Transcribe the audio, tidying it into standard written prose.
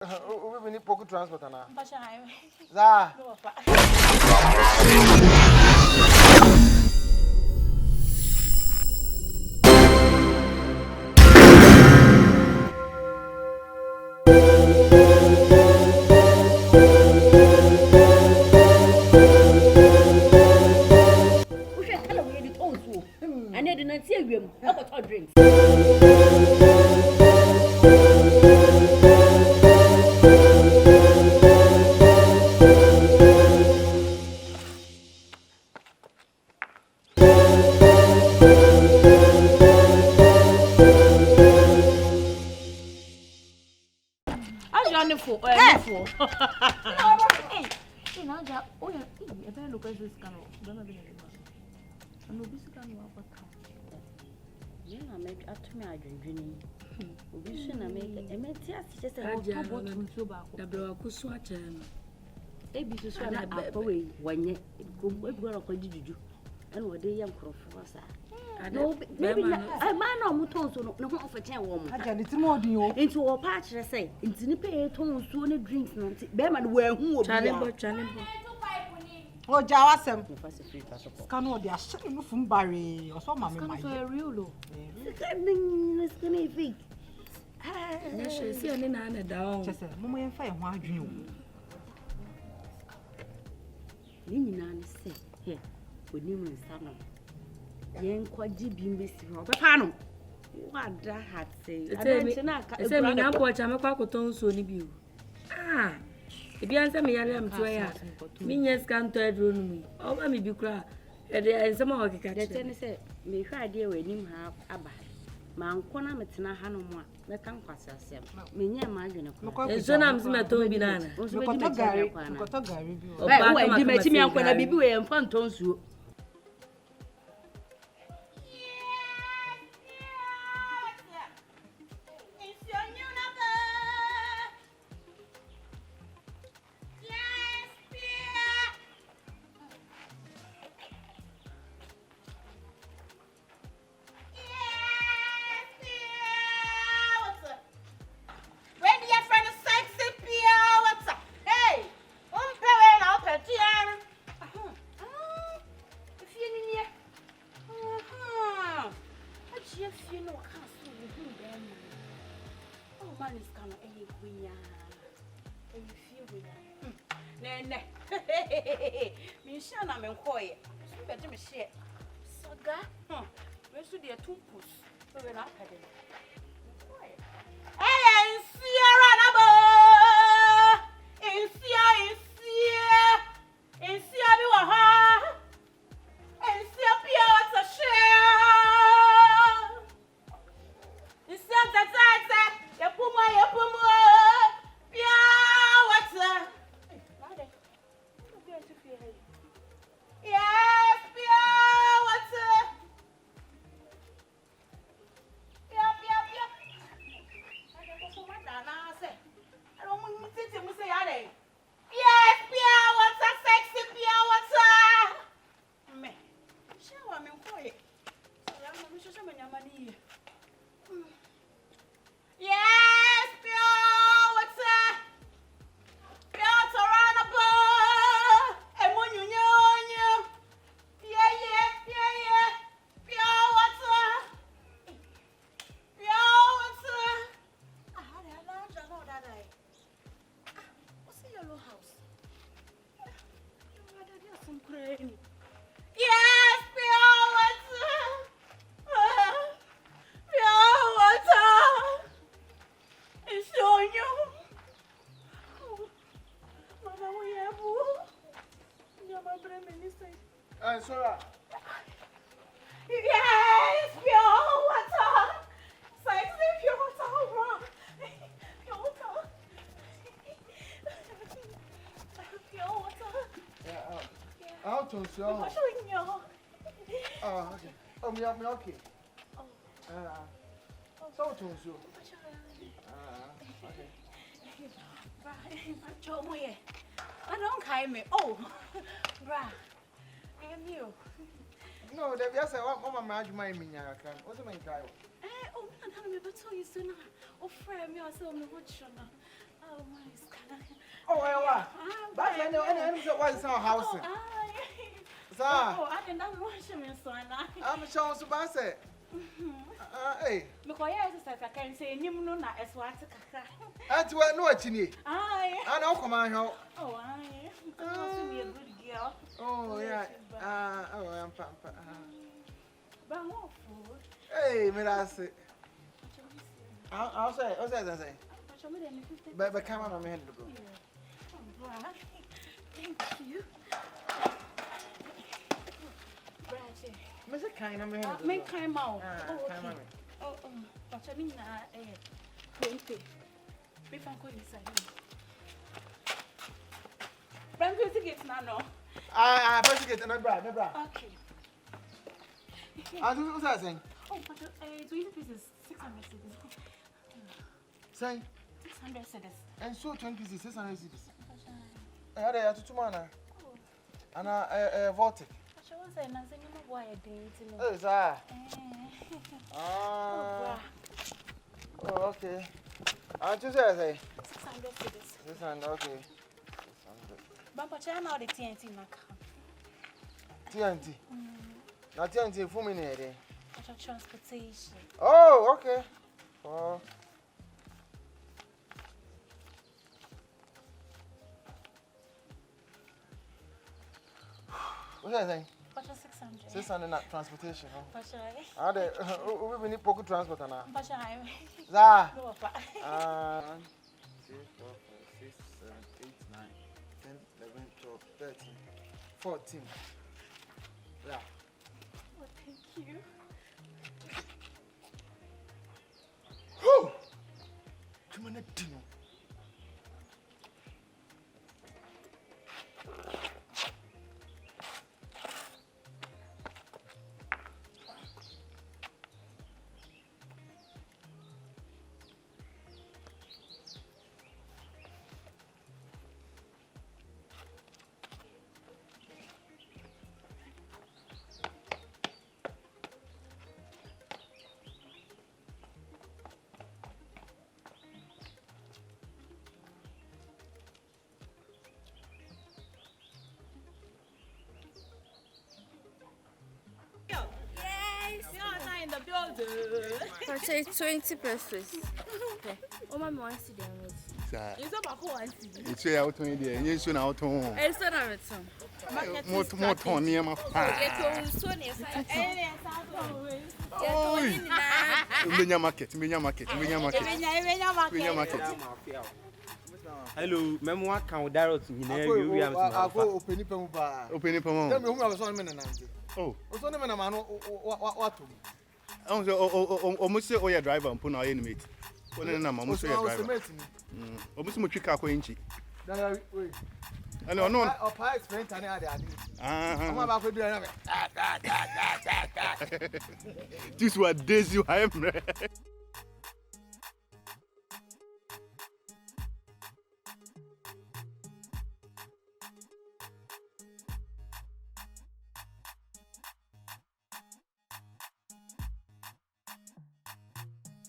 We need pocket transport now. Za. I need to see you. I got drinks. And what they young croffer. No, maybe I man or mutton so no more for 10 woman. I it's more than you into a patch, I say. It's in the tone soon drinks, no, Beman, where who challenge. Oh, Jawasem, Scano, they are shutting from Barry or some mamma. Real low. It's going to be. I see an in down. Just a moment, fire, why dream. Nina say, here, with Newman Summer. Yen quite deep in this panel. What that had say? I said, me now, watch, I'm a cockle so you. Ah, if you answer me, I am to a minions can't tell me. Oh, let me be cry. And there is some more. The said, me cry dear when you have a bad. Man, Kona Metina Hanoma, the Canquas, me imagine. And so I'm some at home banana. Got a Gary. Oh, you met me when I be away and fun tones you. Yes, pure water. Sexy pure water. Pure water. Pure water. Yeah, I'll toast you. I'm showing you. Oh, okay. Oh, me okay. So toast you. Okay. I don't care me. Oh, bruh. I am you. No, they just say, "What mama manage my minya can." What's my guy? Oh, man, I'm about to you soon. Oh, friend, me also me what shona. Oh, I but I know any why it's our house. Sir, I didn't watch him in Swana. I'm sure so bad. Hey, because I can say, you know, not as what that's what no chini. I know, come on. Oh, I be a good girl. Oh, yeah. Oh, I'm pampa. But what food? Hey, me that's it. I'll say, but come on, I'm heading to go. Thank you. Mr. Kind, I'm heading to go. Make time out. Oh, but I mean, 20. If I'm going inside. But I'm tickets now. First get no bra. Okay. I do what's that saying? Oh, but 20 pieces, 600 cities. Say 600 cities. and so 20 pieces, 600 cities. I had to tomorrow. And a voltic. I was saying, nothing more why Oh, sir. Oh, okay. I just say 600 cities. 600, okay. 600. But I know the TNT in my car. TNT. Not TNT for me, near transportation. Oh, okay. Oh. What's that thing? 600. 600 not transportation. Huh? We need pocket transport now. But I Za. 1, 2, 4, 5, 6, 7, 8, 9, 10, 11, 12, 13, 14. Yeah. well, thank you. Whew! Come on, Dino. In the building. Purchase 20 pesos. Oh, my mom wants to do it. It's about who I see. It's a out in there. Yes, soon out home. It's not a return. More ton near my market. Hello, memo what can direct to you? Open it. Oh, what's on the man? What? almost say, oh, yeah, driver and put our enemy. Well, then I'm almost a driver. Almost much car coinchi. I know, no. Or pie spent an idea. This was days you have.